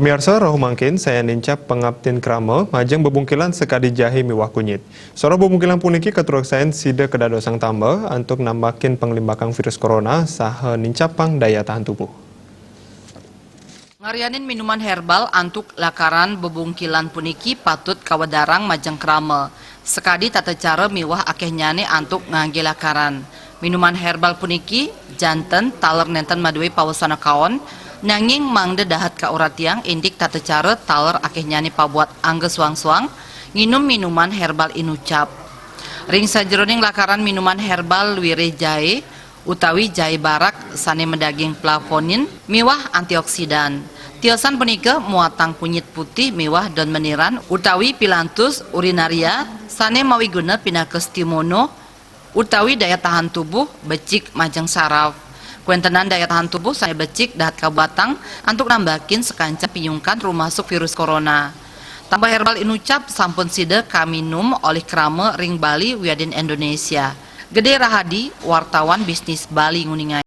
Pamiarsa roh mangkin saya nincap pengaptin krama majang bebungkilan sekadi jahe miwah kunyit. Sora bebungkilan puniki keturuk sain sida kedadosang tambah untuk nambakin penglimbakang virus corona saha nincapang daya tahan tubuh. Ngarianin minuman herbal antuk lakaran bebungkilan puniki patut kawadarang majang krama. Sekadi tata cara miwah akeh nyane antuk ngangge lakaran. Minuman herbal puniki janten taler nenten madui pawasana kaon nanging mangde dahat ka urat tiang indik tata cara taler akeh nyane pabuat angge suang-suang nginum minuman herbal inucap. Ring sajeroning lakaran minuman herbal wire jahe utawi jahe barak sane mendaging flavonin miwah antioksidan. Tiosan punika muatang kunyit putih miwah dan meniran utawi pilantus urinaria sane mawi guna pinakes timono utawi daya tahan tubuh becik majang saraf. Kuentenan daya tahan tubuh sane becik dahat kabatang antuk nambakin sekanca pinyungkan rumasuk virus corona. Tambah herbal inucap sampun sida kaminum oleh krama ring Bali wiadin Indonesia. Gede Rahadi, wartawan bisnis Bali Nguningan.